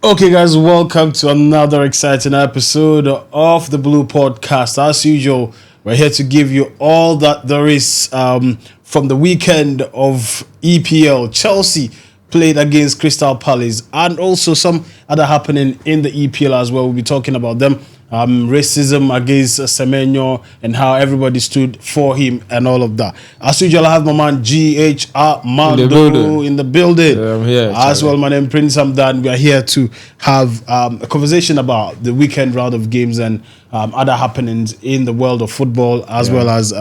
Okay, guys, welcome to another exciting episode of the Blue Podcast. As usual, we're here to give you all that there is from the weekend of EPL. Chelsea played against Crystal Palace and also some other happening in the EPL as well. We'll be talking about them. Racism against Semenyo and how everybody stood for him and all of that. As usual, I have my man GH Armando in the building. I'm here, as well, my name Prince Hamdan. We are here to have a conversation about the weekend round of games and other happenings in the world of football as well as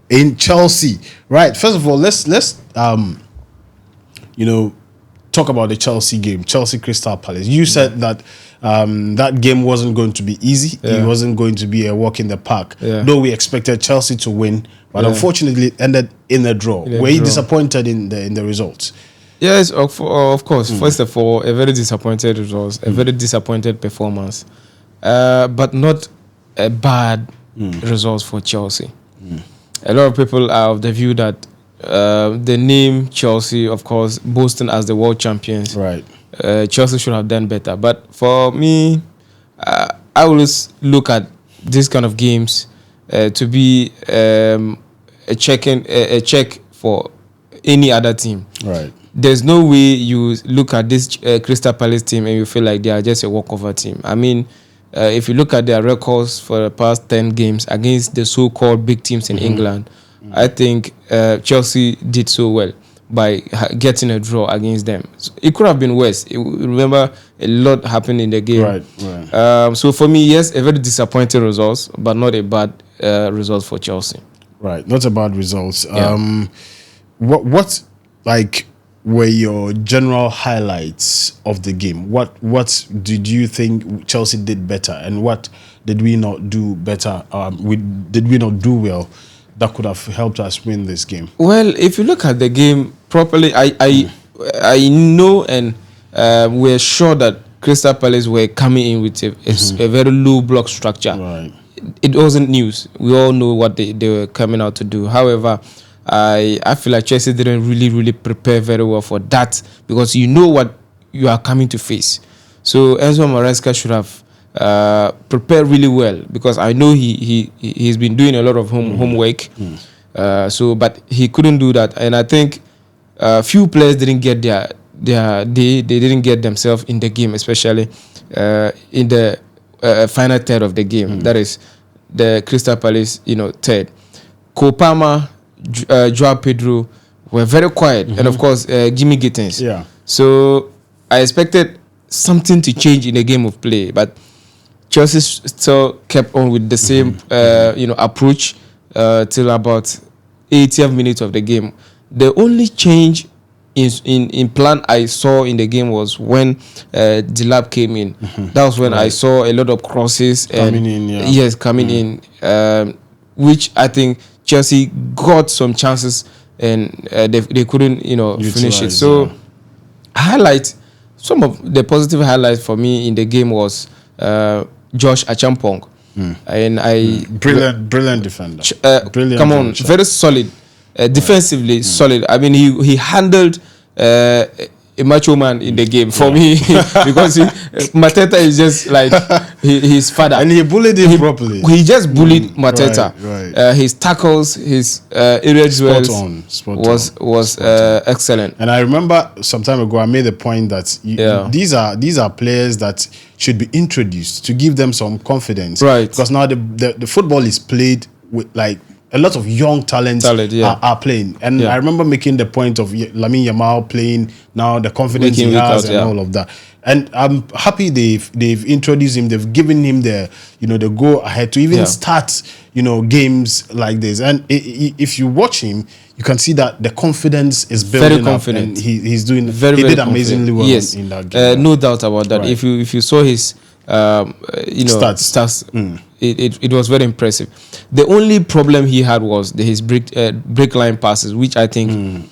in Chelsea. Right. First of all, let's talk about the Chelsea game, Chelsea Crystal Palace. You said that that game wasn't going to be easy. It wasn't going to be a walk in the park. Though we expected Chelsea to win, but unfortunately it ended in a draw. Were you disappointed in the results? Yes, of course. First of all, a very disappointed result, a very disappointed performance, but not a bad result for Chelsea. A lot of people are of the view that the name Chelsea, of course, boasting as the world champions, right? Chelsea should have done better. But for me, I always look at these kind of games to be a check for any other team. Right. There's no way you look at this Crystal Palace team and you feel like they are just a walkover team. I mean, if you look at their records for the past 10 games against the so-called big teams in England, I think Chelsea did so well by getting a draw against them. So it could have been worse. Remember, a lot happened in the game. Right. So for me, yes, a very disappointing result, but not a bad result for Chelsea. Right, not a bad result. What were your general highlights of the game? What did you think Chelsea did better, and what did we not do better? Did we not do well that could have helped us win this game? Well, if you look at the game properly, I know and we're sure that Crystal Palace were coming in with a very low block structure. Right. It wasn't news. We all know what they were coming out to do. However, I feel like Chelsea didn't really prepare very well for that, because you know what you are coming to face. So Enzo Maresca should have prepared really well, because I know he's been doing a lot of homework. But he couldn't do that, and I think few players didn't get they didn't get themselves in the game, especially in the final third of the game. That is the Crystal Palace, third. Kopama, Joao Pedro were very quiet, and of course Jimmy Gittins. Yeah. So I expected something to change in the game of play, but Chelsea still kept on with the same approach till about 80th minute of the game. The only change in plan I saw in the game was when Delap came in. That was when I saw a lot of crosses coming in, which I think Chelsea got some chances and they couldn't finish it. So some of the positive highlights for me in the game was Josh Achampong. And brilliant defender. Brilliant. Come on, very solid. Defensively solid. I mean, he handled a macho man in the game for me, because Mateta is just like his father, and he bullied him properly. He just bullied Mateta. Right. His tackles, his area duels was excellent. And I remember some time ago I made the point that these are players that should be introduced to give them some confidence. Right. Because now the football is played with a lot of young talents are playing. And I remember making the point of Lamine Yamal playing now, the confidence he has and all of that. And I'm happy they've introduced him. They've given him the go ahead to even start games like this. And if you watch him, you can see that the confidence is building very confident. up, and he's doing he did amazingly well in that game. No doubt about that. Right. If you saw his stats, it was very impressive. The only problem he had was his break line passes, which I think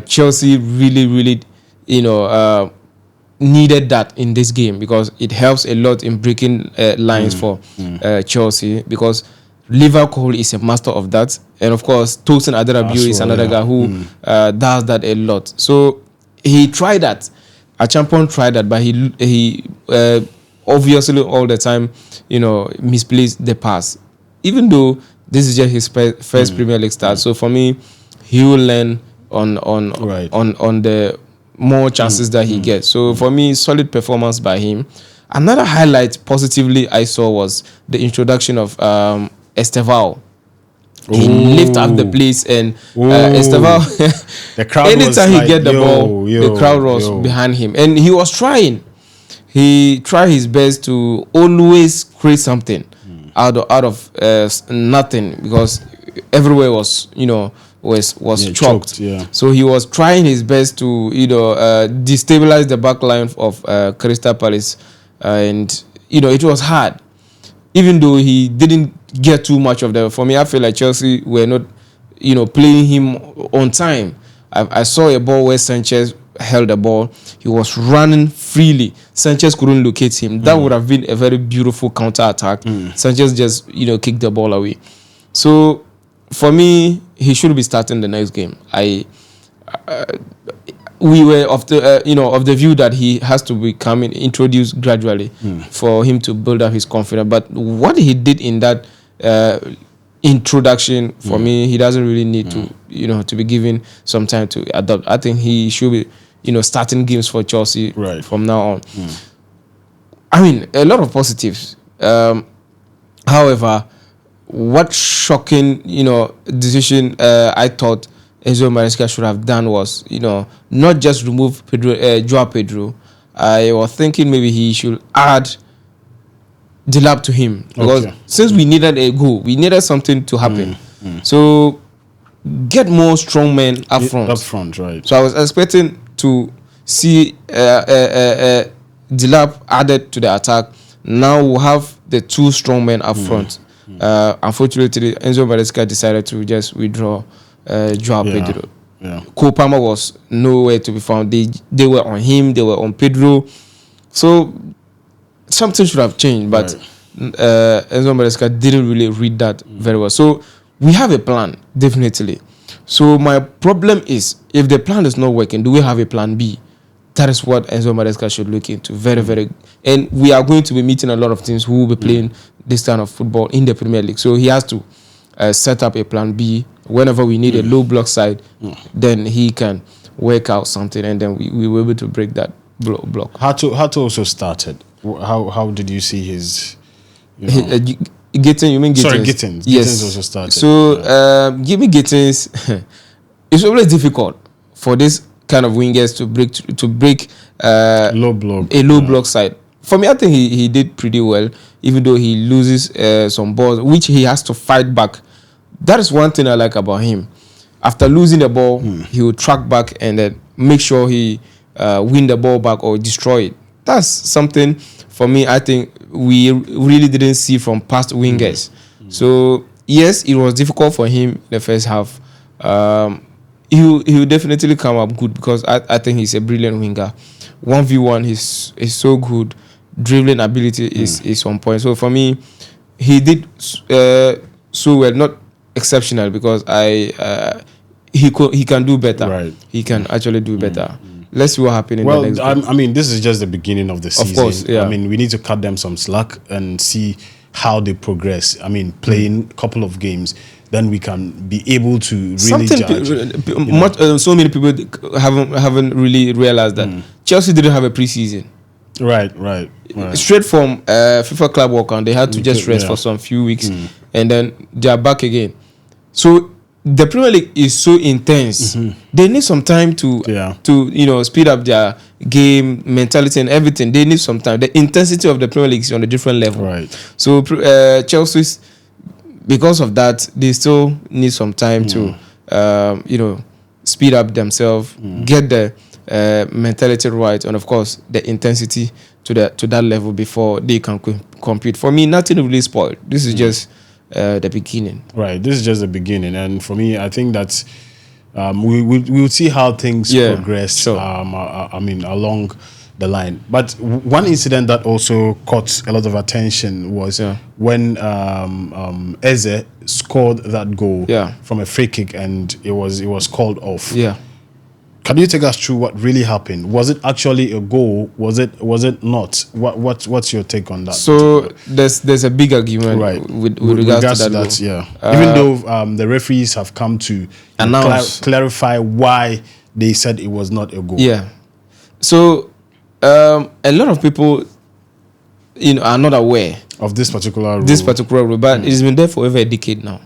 Chelsea really needed that in this game, because it helps a lot in breaking lines for Chelsea, because Liverpool is a master of that, and of course Tosin Adarabioyo is another guy who does that a lot. So he tried that, Achampong tried that, but he obviously all the time, misplaced the pass. Even though this is just his first Premier League start, so for me, he will learn on the more chances that he gets. So for me, solid performance by him. Another highlight positively I saw was the introduction of Estevao. He lifted up the place, and Estevao, the crowd anytime was he get the ball, the crowd was behind him, and he was trying. He tried his best to always create something out of nothing, because everywhere was choked. Yeah. So he was trying his best to destabilize the back line of Crystal Palace, and it was hard. Even though he didn't get too much of them, for me, I feel like Chelsea were not, playing him on time. I saw a ball where Sanchez held the ball. He was running freely. Sanchez couldn't locate him. That would have been a very beautiful counter attack. Sanchez just, kicked the ball away. So for me, he should be starting the next game. We were of the view that he has to become introduced gradually for him to build up his confidence. But what he did in that introduction, for me, he doesn't really need to to be given some time to adapt. I think he should be starting games for Chelsea from now on. I mean, a lot of positives. However, what shocking decision I thought Enzo Maresca should have done was, not just remove Joao Pedro. I was thinking maybe he should add Delap to him, because since we needed a goal, we needed something to happen. So get more strong men up front. Up front, right. So I was expecting to see Delap added to the attack. Now we'll have the two strong men up front. Unfortunately, Enzo Maresca decided to just withdraw Joao Pedro. Cole Palmer was nowhere to be found. They were on him, they were on Pedro. So something should have changed, but Enzo Maresca didn't really read that very well. So we have a plan, definitely. So my problem is, if the plan is not working, do we have a plan B? That is what Enzo Maresca should look into. Very, very. And we are going to be meeting a lot of teams who will be playing this kind of football in the Premier League. So he has to set up a plan B. Whenever we need a low block side, then he can work out something, and then we were able to break that block. Hato also started. How did you see his? Gittins, you mean Gittins? Sorry, Gittins. Yes. Gittins also started. So give me Gittins. It's always difficult for this kind of wingers to break a low block side. For me, I think he did pretty well, even though he loses some balls, which he has to fight back. That is one thing I like about him. After losing the ball, he will track back and then make sure he win the ball back or destroy it. That's something, for me, I think we really didn't see from past wingers. So, yes, it was difficult for him in the first half. He will definitely come up good, because I think he's a brilliant winger. 1v1, he's so good. Dribbling ability is on point. So, for me, he did so well, not exceptional, because he can do better. Right. He can actually do better. Let's see what happens in the next game. I mean, this is just the beginning of the season. Of course, yeah. I mean, we need to cut them some slack and see how they progress. I mean, playing a couple of games, then we can be able to really judge. So many people haven't really realized that Chelsea didn't have a preseason. Right. Straight from FIFA Club World Cup, they had to just rest for some few weeks, and then they are back again. So the Premier League is so intense. They need some time to speed up their game mentality and everything. They need some time. The intensity of the Premier League is on a different level. Right. So Chelsea, because of that, they still need some time to speed up themselves, get the mentality right, and of course the intensity to that level before they can compete. For me, nothing really spoiled. This is just the beginning. Right. This is just the beginning, and for me, I think that we'll see how things progress. Sure. I mean, along the line. But one incident that also caught a lot of attention was when Eze scored that goal from a free kick, and it was called off. Yeah. Can you take us through what really happened? Was it actually a goal? Was it not? What's your take on that? So there's a big argument with regards to that. Yeah. Even though the referees have come to clarify why they said it was not a goal. Yeah. So a lot of people, are not aware of this particular rule. But it's been there for over a decade now.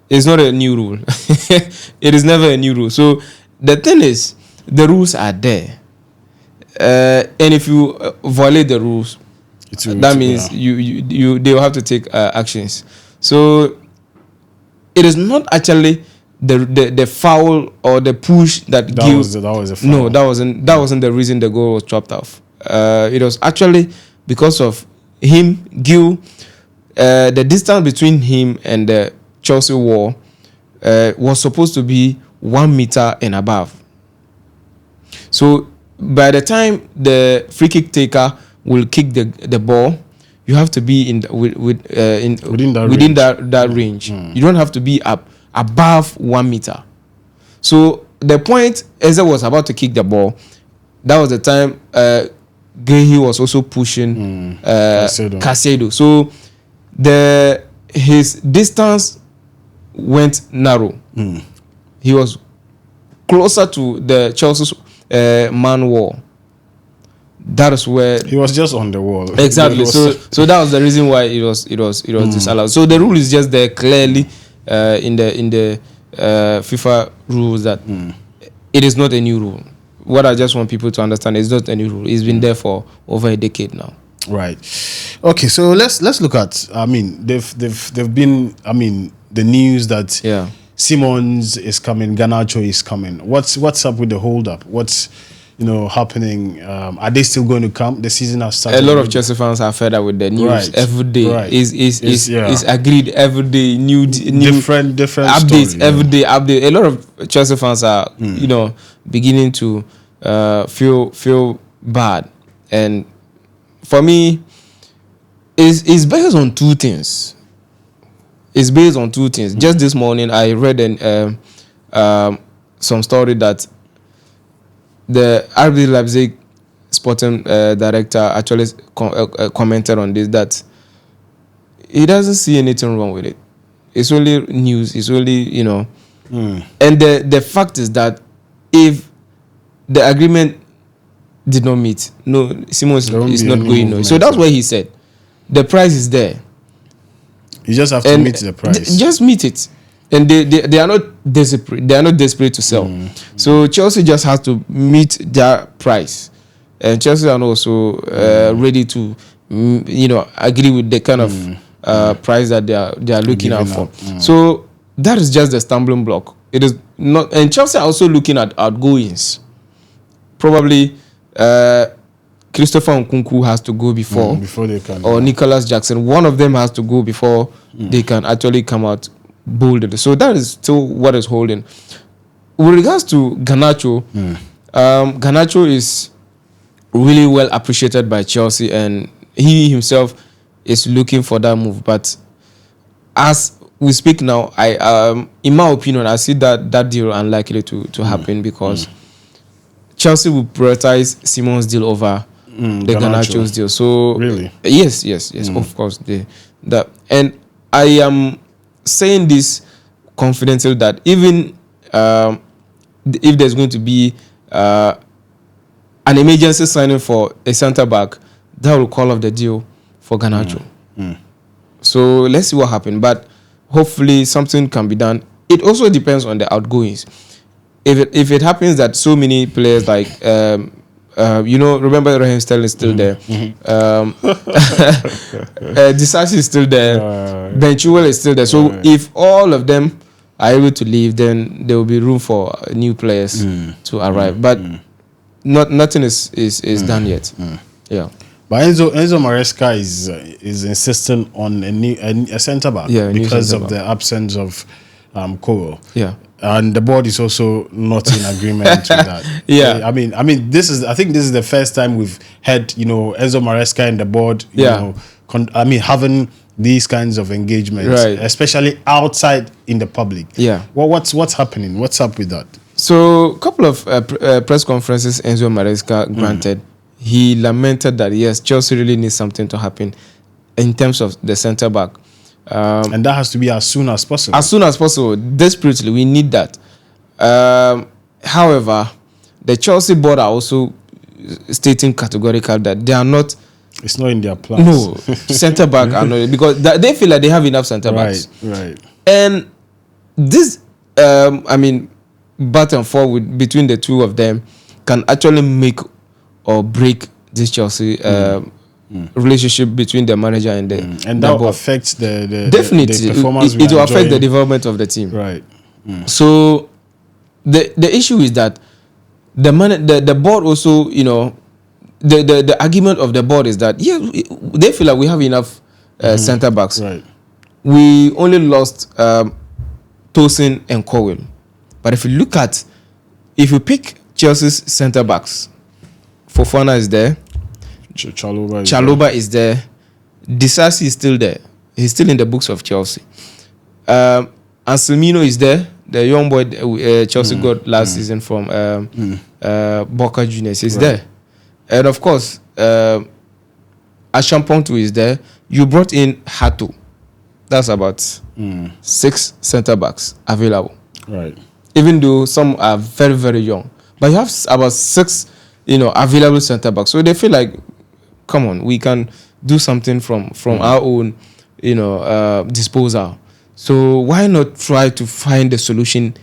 It's not a new rule. It is never a new rule. So the thing is, the rules are there, and if you violate the rules, that means they will have to take actions. So it is not actually the foul or the push that was a foul. No, that wasn't the reason the goal was chopped off. It was actually because of Gil. The distance between him and the Chelsea wall was supposed to be 1 meter and above. So by the time the free kick taker will kick the ball, you have to be within that range. You don't have to be up above 1 meter. So the point Eze was about to kick the ball, that was the time Gehi was also pushing Caicedo. So his distance went narrow. He was closer to the Chelsea man wall. That is where he was just on the wall. Exactly. So that was the reason why it was disallowed. So the rule is just there clearly in the FIFA rules that it is not a new rule. What I just want people to understand is not a new rule. It's been there for over a decade now. Right. Okay. So let's look at. I mean, they've been. I mean, the news that Simons is coming, Garnacho is coming. What's up with the hold up? What's happening? Are they still going to come? The season has started. A lot of Chelsea fans are fed up with the news every day. Right. Is agreed every day. New different updates story, every day. Update. A lot of Chelsea fans are beginning to feel bad, and for me, it's based on two things. It's based on two things. Just this morning, I read some story that the RB Leipzig sporting director actually commented on this, that he doesn't see anything wrong with it. It's only news. It's only, And the fact is that if the agreement did not meet, Simons is not going nowhere. So that's why he said the price is there. You just have to meet the price. Just meet it. And they are not desperate. They are not desperate to sell. So Chelsea just has to meet their price. And Chelsea are also ready to, agree with the kind of price that they are looking out for. So that is just the stumbling block. It is not. And Chelsea are also looking at outgoings. Probably Christopher Nkunku has to go before they can, or Nicholas Jackson. One of them has to go before they can actually come out boldly. So that is still what is holding. With regards to Garnacho, Garnacho is really well appreciated by Chelsea, and he himself is looking for that move. But as we speak now, I in my opinion, I see that deal unlikely to happen because Chelsea will prioritize Simon's deal over the Garnacho's deal. So really, yes, of course, and I am saying this confidently that even if there's going to be an emergency signing for a centre back, that will call off the deal for Garnacho. So let's see what happens. But hopefully something can be done. It also depends on the outgoings. If it happens that so many players like remember Raheem Sterling is still there. Disasi is still there. Ben Chilwell is still there. So if all of them are able to leave, then there will be room for new players to arrive. But nothing is done yet. Yeah. But Enzo Maresca is insisting on a centre back because of the absence of Koro. Yeah. And the board is also not in agreement with that. Yeah. I mean, I think this is the first time we've had, Enzo Maresca and the board, having these kinds of engagements, especially outside in the public. Yeah. Well, what's happening? What's up with that? So, a couple of press conferences Enzo Maresca granted. He lamented that yes, Chelsea really needs something to happen in terms of the centre back, and that has to be as soon as possible. As soon as possible, desperately, we need that. However, the Chelsea board are also stating categorically that they are not. It's not in their plans. No, centre back are not, because they feel like they have enough centre backs. Right. And this, back and forward between the two of them can actually make or break this Chelsea relationship between the manager and the and that will affect the definitely the performance. It will affect the development of the team. Right. So the issue is that the board also, the argument of the board is that they feel like we have enough centre backs. Right. We only lost Tosin and Cowell. But if you pick Chelsea's centre backs, Fofana is there. Chalobah is there. Disasi is still there. He's still in the books of Chelsea. And Semenyo is there. The young boy Chelsea got last season from Boca Juniors is there. And of course, Ashampontu is there. You brought in Hato. That's about 6 centre backs available. Right. Even though some are very, very young. But you have about 6, available centre backs. So they feel like, come on, we can do something from our own, disposal. So why not try to find a solution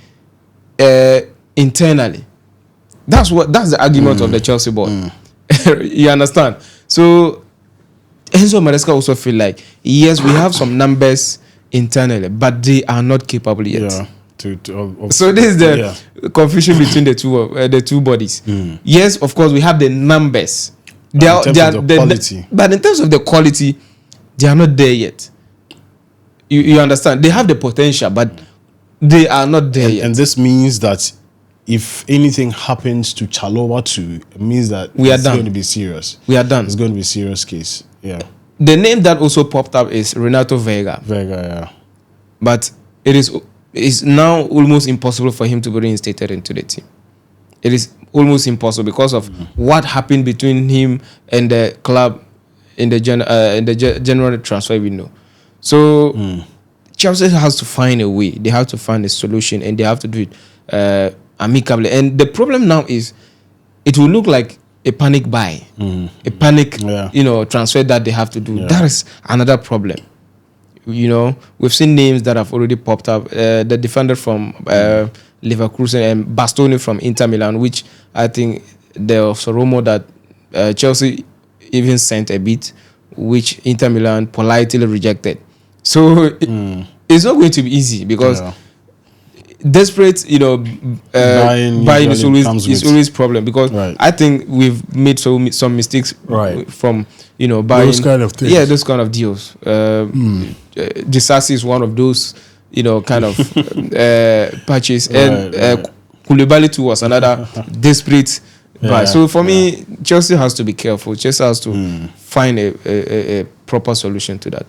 internally? That's the argument of the Chelsea board. You understand? So Enzo Maresca also feel like, yes, we have some numbers internally, but they are not capable yet. Yeah. So this is the confusion between the two bodies. Yes, of course, we have the numbers. But in terms of the quality, they are not there yet. You understand? They have the potential, but they are not there yet. And this means that if anything happens to Chalobah too, it means that it's going to be serious. We are done. It's going to be a serious case. Yeah. The name that also popped up is Renato Vega. But it's now almost impossible for him to be reinstated into the team. It is almost impossible because of what happened between him and the club in the general transfer window. So Chelsea has to find a way. They have to find a solution, and they have to do it amicably. And the problem now is, it will look like a panic buy, a panic, transfer that they have to do. That is another problem. We've seen names that have already popped up. The defender from Leverkusen and Bastoni from Inter Milan, which I think there was a rumor that Chelsea even sent a bid, which Inter Milan politely rejected. So it's not going to be easy because desperate, buying is always problem, because I think we've made some mistakes from buying those kind of things. Yeah, those kind of deals. Disasi is one of those kind of purchase, and Koulibaly too was another desperate buy. So for me, Chelsea has to be careful. Chelsea has to find a proper solution to that.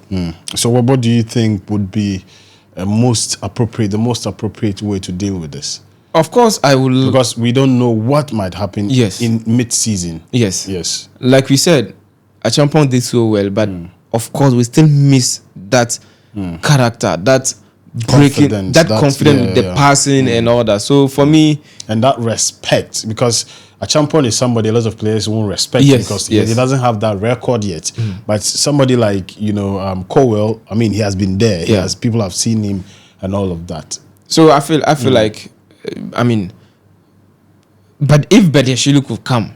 So what do you think would be the most appropriate way to deal with this? Of course, I will, because we don't know what might happen in mid-season. Yes. Like we said, Achampong did so well, but of course we still miss that character, that breaking, that confidence with the passing and all that. So for me, and that respect, because Achampong is somebody a lot of players won't respect because he doesn't have that record yet. But somebody like Cowell, I mean, he has been there. People have seen him and all of that. So I feel like, but if Badiashile could come,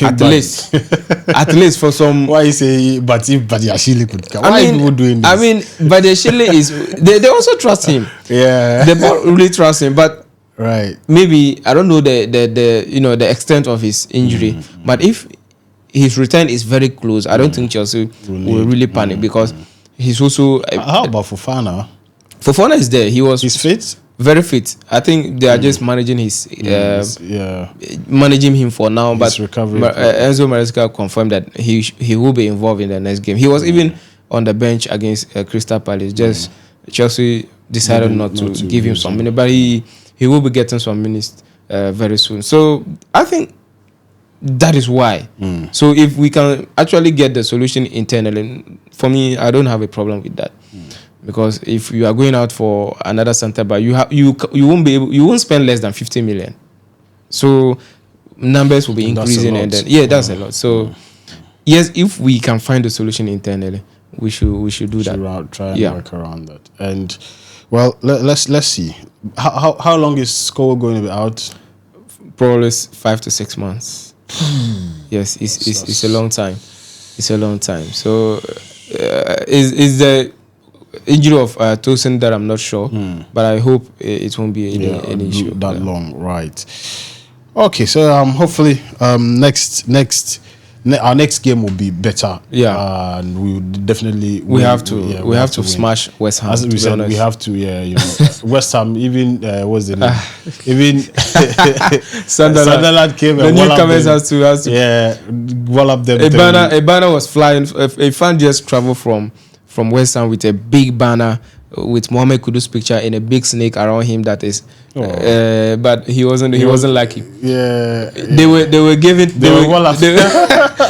at least for some. Why you say? But if Badiashile could come, why are people doing this? I mean, Badiashile is. They also trust him. Yeah, they both really trust him. But maybe I don't know the extent of his injury. But if his return is very close, I don't think Chelsea will really panic because he's also. How about Fofana? Fofana is there. He's fit. Very fit. I think they are just managing his managing him for now. But Enzo Maresca confirmed that he will be involved in the next game. He was even on the bench against Crystal Palace. Just Chelsea decided not to give him some minutes, but he will be getting some minutes very soon. So I think that is why. So if we can actually get the solution internally, for me, I don't have a problem with that. Because if you are going out for another center back, you won't spend less than 50 million. So numbers will be increasing, and then that's a lot. So yes, if we can find a solution internally, we should do that. Try and work around that. And well, let's see. How long is Score going to be out? Probably 5 to 6 months. Yes, it's a long time. It's a long time. So is the injury of Tosin that I'm not sure, but I hope it won't be any issue that long, right? Okay, so hopefully our next game will be better. Yeah, and we will definitely we have to smash West Ham. As we said, we have to. Yeah, you know, West Ham. Even what's the name? Even Sunderland came. The newcomers has to wallop them. A banner was flying. A fan just traveled from West Ham with a big banner with Mohammed Kudus picture and a big snake around him. That is, but he wasn't lucky. Yeah, they were giving.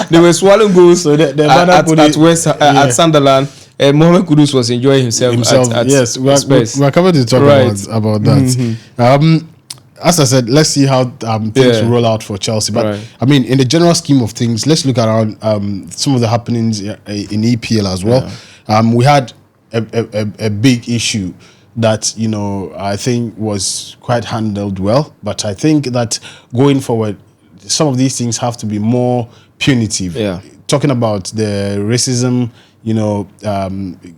They were swallowing goals. So at Sunderland. Mohammed Kudus was enjoying himself. Yes, we're coming to talk about that. Mm-hmm. As I said, let's see how things roll out for Chelsea. But I mean, in the general scheme of things, let's look around some of the happenings in EPL as well. We had a big issue that, you know, I think was quite handled well. But I think that going forward, some of these things have to be more punitive. Yeah. Talking about the racism, you know,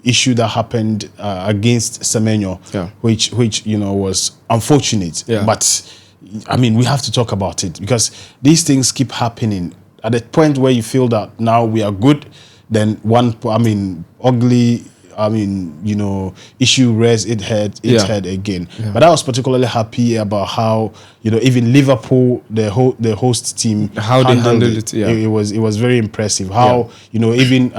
issue that happened against Semenyo, which you know was unfortunate. Yeah. But I mean, we have to talk about it because these things keep happening. At the point where you feel that now we are good, then ugly. You know, issue rears its head again. Yeah. But I was particularly happy about how, you know, even Liverpool, the host team, how they handled it. Yeah. It was very impressive. How you know, even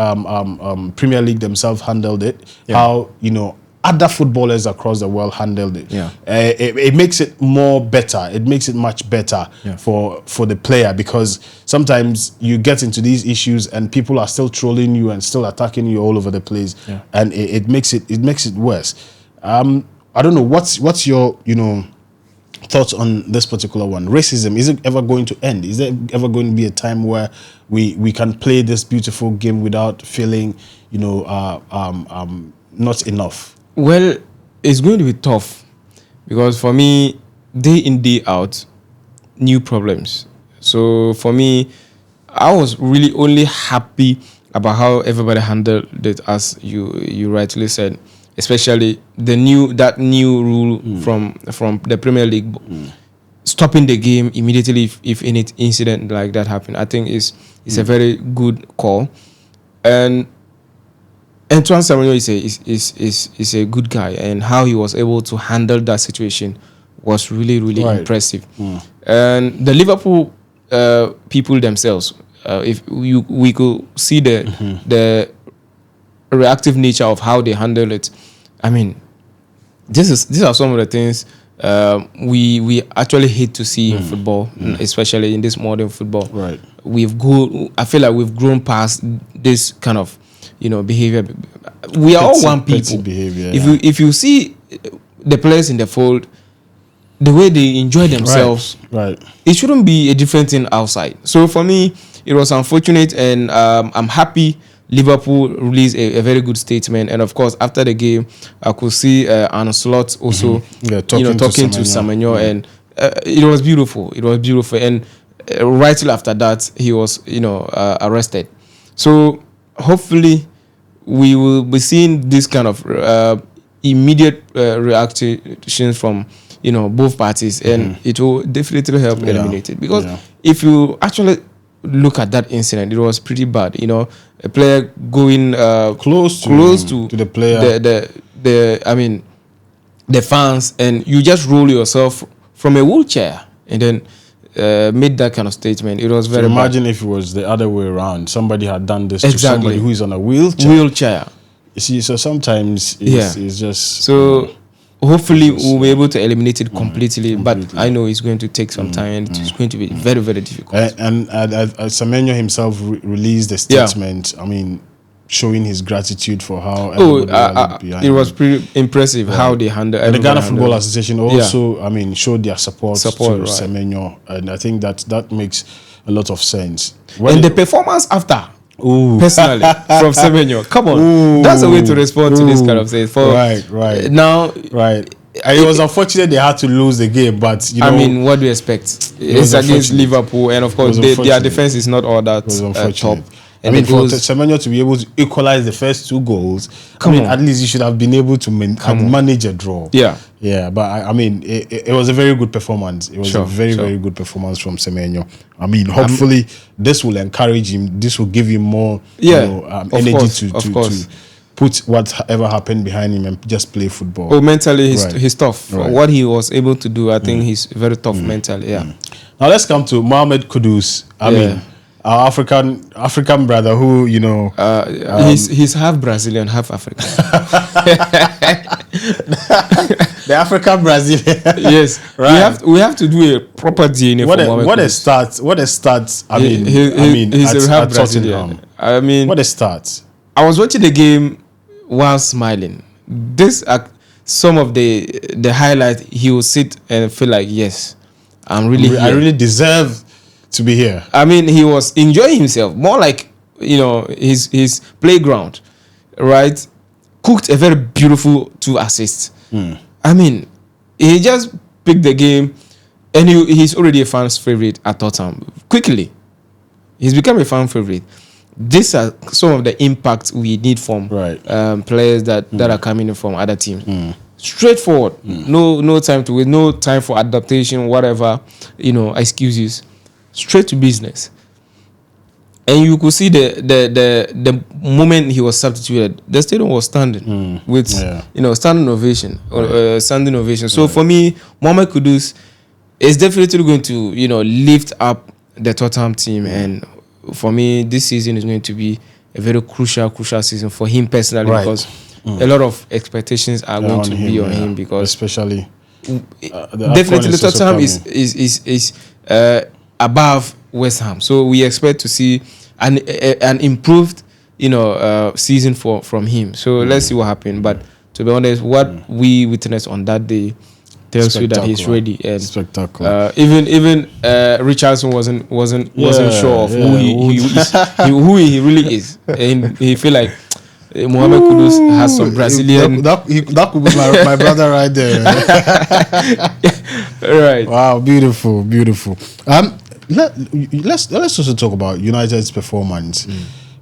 Premier League themselves handled it. Yeah. How, you know, other footballers across the world handled it. Yeah. It makes it more better. It makes it much better for the player, because sometimes you get into these issues and people are still trolling you and still attacking you all over the place, and it makes it worse. I don't know, what's your, you know, thoughts on this particular one? Racism, is it ever going to end? Is there ever going to be a time where we can play this beautiful game without feeling, you know, not enough? Well, it's going to be tough because for me, day in, day out, new problems. So for me, I was really only happy about how everybody handled it, as you rightly said, especially the new rule from the Premier League, stopping the game immediately if any incident like that happened. I think is a very good call. And Antoine Semenyo is a good guy, and how he was able to handle that situation was really impressive. And the Liverpool people themselves, if we could see the reactive nature of how they handle it. I mean, these are some of the things we actually hate to see in football, especially in this modern football. Right. I feel like we've grown past this kind of, you know, behavior. We are all one people. Behavior, if you see the players in the fold, the way they enjoy themselves, right, it shouldn't be a different thing outside. So for me, it was unfortunate, and I'm happy Liverpool released a very good statement. And of course, after the game, I could see Arne Slot also, talking to Semenyo, and it was beautiful. It was beautiful, and right till after that, he was, you know, arrested. So hopefully, we will be seeing this kind of immediate reactions from, you know, both parties, and it will definitely help eliminate it. Because if you actually look at that incident, it was pretty bad. You know, a player going close to the player, the fans, and you just roll yourself from a wheelchair and then made that kind of statement. It was very bad. Imagine if it was the other way around. Somebody had done this to somebody who is on a wheelchair. You see, so sometimes it's just... So hopefully we'll be able to eliminate it completely. But I know it's going to take some time, and it's going to be very, very difficult. And Semenyo himself released a statement. I mean, showing his gratitude for how it was pretty impressive how they handled. And the Ghana Football Association also, I mean, showed their support to Semenyo, and I think that makes a lot of sense. And the performance after, personally, from Semenyo, come on, that's a way to respond to this kind of thing. Right. Now, it was unfortunate they had to lose the game, but you know, I mean, what do you expect? It's against Liverpool, and of course, their defense is not all that top. And I mean, for Semenyo to be able to equalize the first 2 goals, at least you should have been able to manage a draw. Yeah. But I mean, it was a very good performance. It was a very good performance from Semenyo. I mean, hopefully this will encourage him. This will give him more energy to put whatever happened behind him and just play football. Oh, mentally, he's tough. What he was able to do, I think he's very tough mentally. Yeah. Now let's come to Mohammed Kudus. I mean, our African brother, who he's half Brazilian, half African. The African Brazilian. Yes, right. We have to do a proper DNA. What a start! I mean, he's a half Brazilian. I mean, what a start! I was watching the game while smiling. This some of the highlight. He will sit and feel like, yes, I really deserve to be here. I mean, he was enjoying himself more like, his playground, right? Cooked a very beautiful 2 assists. I mean, he just picked the game, and he's already a fan's favorite at Tottenham. Quickly, he's become a fan favorite. These are some of the impacts we need from players that are coming in from other teams. Straightforward, no time to wait, no time for adaptation, whatever, excuses. Straight to business. And you could see the moment he was substituted, the stadium was standing with standing ovation. So for me, Mohammed Kudus is definitely going to lift up the Tottenham team, and for me, this season is going to be a very crucial season for him personally, because a lot of expectations are going to be on him, because especially definitely Tottenham is above West Ham, so we expect to see an improved season from him. So let's see what happens. But to be honest, what we witnessed on that day tells you that he's ready. And spectacular. Even Richardson wasn't sure of who he really is, and he feel like Mohammed Kudus has some Brazilian. That could be my brother right there. Right. Wow, beautiful. Let's also talk about United's performance.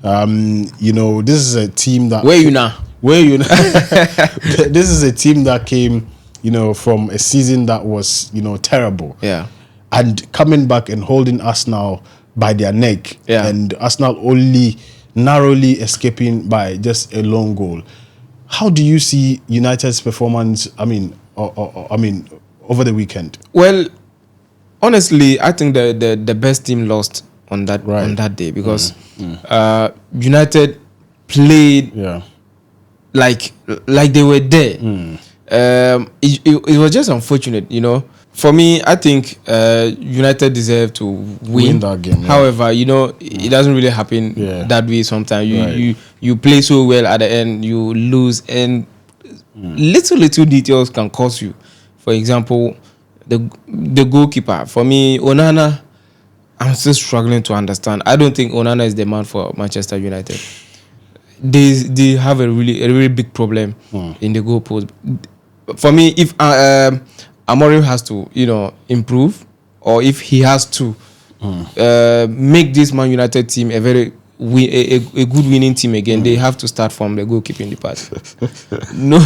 This is a team that this is a team that came, from a season that was, terrible. Yeah. And coming back and holding Arsenal by their neck. Yeah. And Arsenal only narrowly escaping by just a lone goal. How do you see United's performance? I mean, over the weekend. Well, honestly, I think the best team lost on that day, because United played like they were there. It was just unfortunate, For me, I think United deserve to win that game. However, it doesn't really happen that way sometimes. You play so well, at the end you lose, and little details can cost you. For example, the goalkeeper. For me, Onana, I'm still struggling to understand. I don't think Onana is the man for Manchester United. They have a really big problem in the goal post. For me, if Amorim has to, improve, or if he has to make this Man United team a very a good winning team again, they have to start from the goalkeeping department. No,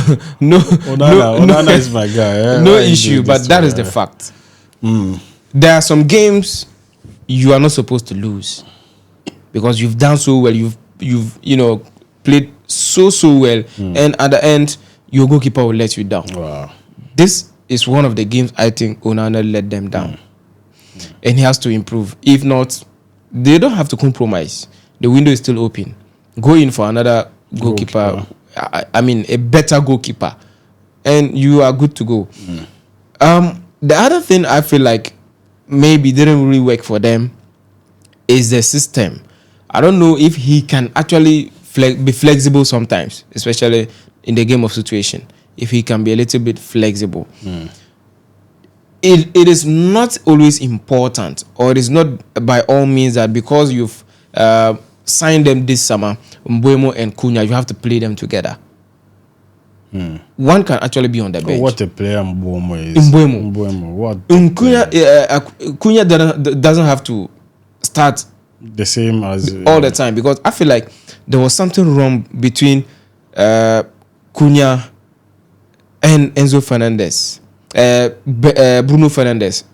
Onana is my guy. No issue, but that is the fact. There are some games you are not supposed to lose because you've done so well. You've played so well, and at the end, your goalkeeper will let you down. Wow. This is one of the games I think Onana let them down, and he has to improve. If not, they don't have to compromise. The window is still open. Go in for another goalkeeper. I mean, a better goalkeeper and you are good to go. The other thing I feel like maybe didn't really work for them is the system. I don't know if he can actually be flexible sometimes, especially in the game of situation. If he can be a little bit flexible. It is not always important, or it is not by all means that because you've signed them this summer, Mbeumo and Cunha, you have to play them together. One can actually be on the bench. What a player Mbeumo is. Mbeumo. What? Cunha doesn't have to start the same as all the time, because I feel like there was something wrong between Cunha and Enzo Fernandez, Bruno Fernandes.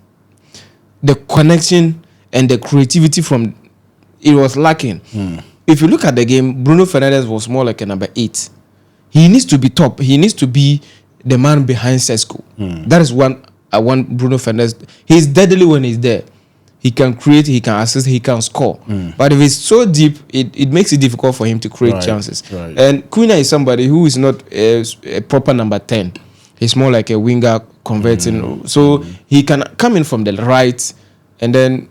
The connection and the creativity from it was lacking. If you look at the game, Bruno Fernandes was more like a number 8. He needs to be top. He needs to be the man behind Sesko. That is one I want Bruno Fernandes. He's deadly when he's there. He can create, he can assist, he can score. But if it's so deep, it makes it difficult for him to create chances. And Cunha is somebody who is not a proper number 10. He's more like a winger converting. So he can come in from the right and then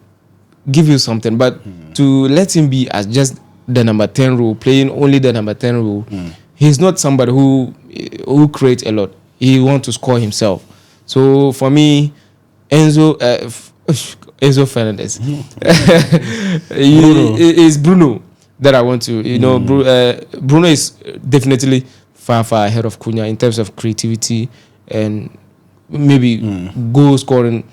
give you something. But to let him be as just the number 10 role, playing only the number 10 role, he's not somebody who creates a lot. He wants to score himself. So for me, Enzo Fernandez is Bruno that I want to. Bruno is definitely far ahead of Cunha in terms of creativity and maybe goal scoring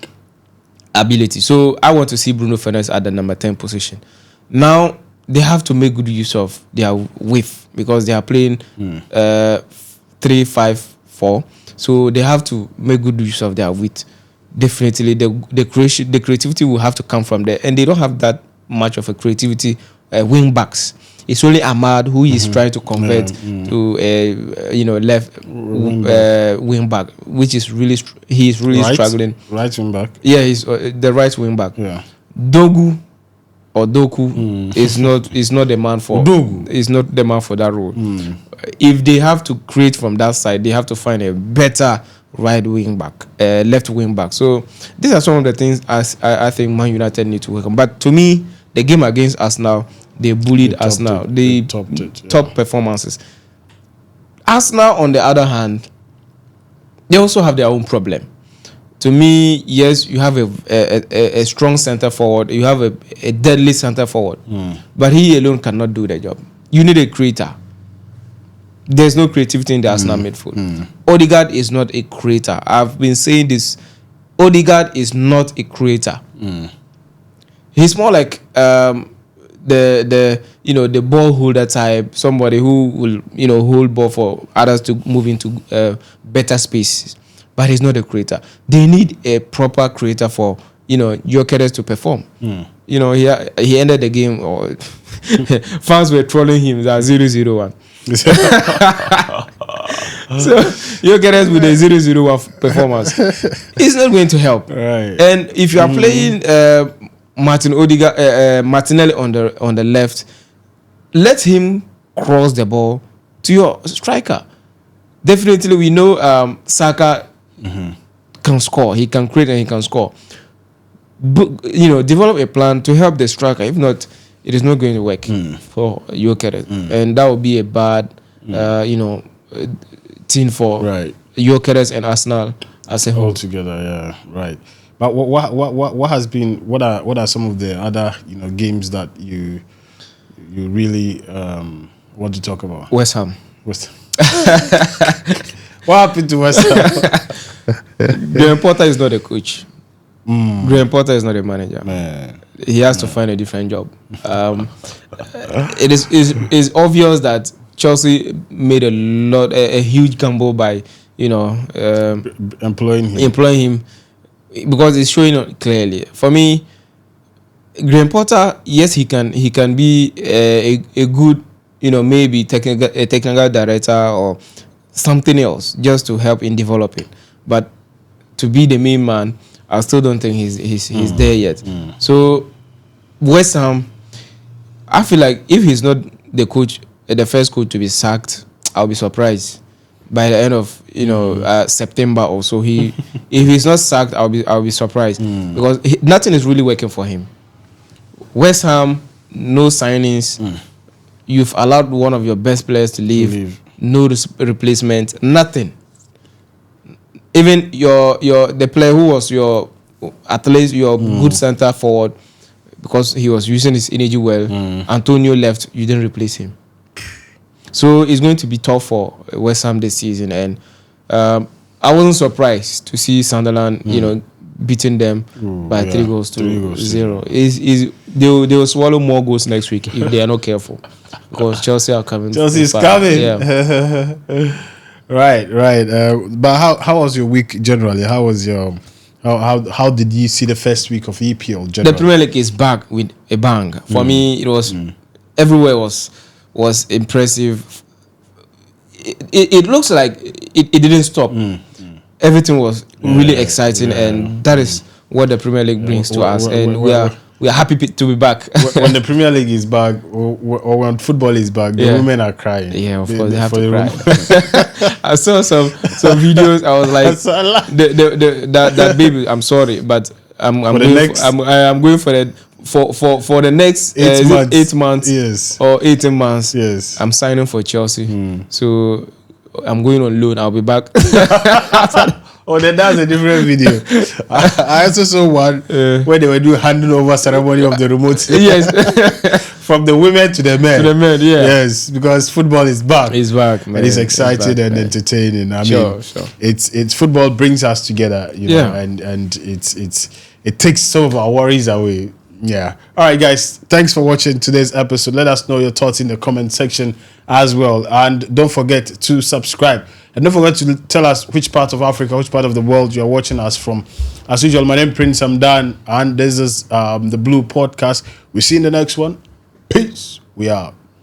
ability. So I want to see Bruno Fernandes at the number 10 position. Now they have to make good use of their width because they are playing 3-5-4. So they have to make good use of their width. Definitely, the creativity will have to come from there, and they don't have that much of a creativity wing backs. It's only Ahmad who is trying to convert to left wing back, which is really struggling. Right wing back. Yeah, he's the right wing back. Yeah. Doku is not the man for Dogu. Is not the man for that role. If they have to create from that side, they have to find a better right wing back, left wing back. So these are some of the things I think Man United need to work on. But to me, the game against Arsenal, they bullied Arsenal. They topped it, top performances. Arsenal, on the other hand, they also have their own problem. To me, yes, you have a strong centre forward. You have a deadly centre forward. But he alone cannot do the job. You need a creator. There's no creativity in the Arsenal midfield. Odegaard is not a creator. I've been saying this. Odegaard is not a creator. He's more like the ball holder type, somebody who will hold ball for others to move into better spaces. But he's not a creator. They need a proper creator for Gyökeres to perform. He ended the game, or fans were trolling him that 0-0-1. So Gyökeres with a 0-0-1 performance, it's not going to help. Right. And if you are playing Martinelli on the left, let him cross the ball to your striker. Definitely, we know Saka can score. He can create and he can score. But, develop a plan to help the striker. If not, it is not going to work for Gyökeres, and that would be a bad, thing for Gyökeres and Arsenal as a whole. Altogether, yeah, right. But what has been? What are some of the other games that you really want to talk about? West Ham. What happened to West Ham? Graham Potter is not a coach. Graham Potter is not a manager. Man. He has to find a different job. It is obvious that Chelsea made a huge gamble by employing him because it's showing clearly. For me, Graham Potter, yes, he can be a good maybe technical director or something else just to help in developing, but to be the main man, I still don't think he's there yet. So West Ham, I feel like if he's not the coach, the first coach to be sacked, I'll be surprised. by the end of September or so. If he's not sacked, I'll be surprised because nothing is really working for him. West Ham, no signings. You've allowed one of your best players to leave. No replacement. Nothing. Even the player who was your good centre forward, because he was using his energy well. Antonio left. You didn't replace him. So it's going to be tough for West Ham this season, and I wasn't surprised to see Sunderland, beating them by 3 goals to 0. They will swallow more goals next week if they are not careful, because Chelsea are coming. Chelsea is coming. Yeah. Right. But how was your week generally? How was your how did you see the first week of EPL generally? The Premier League is back with a bang. For me, it was everywhere was impressive. It looks like it didn't stop. Everything was really exciting, and that is what the Premier League brings to us, and we are happy to be back. When the Premier League is back, or when football is back, the women are crying. Yeah, of course they have to cry. I saw some videos. I was like, that baby. I'm sorry, but I'm going for the. For the next 8 months, yes, or 18 months, yes, I'm signing for Chelsea. So I'm going on loan. I'll be back. Oh, then that's a different video. I also saw one where they were doing handing over ceremony of the remote. Yes, from the women to the men. To the men, yeah. Yes, because football is back. It's back, man. And it's exciting and entertaining. I mean, it's football brings us together, know, and it takes some of our worries away. Yeah. All right, guys. Thanks for watching today's episode. Let us know your thoughts in the comment section as well. And don't forget to subscribe. And don't forget to tell us which part of Africa, which part of the world you're watching us from. As usual, my name is Prince Amdan, and this is the Blue Podcast. We'll see you in the next one. Peace. We out.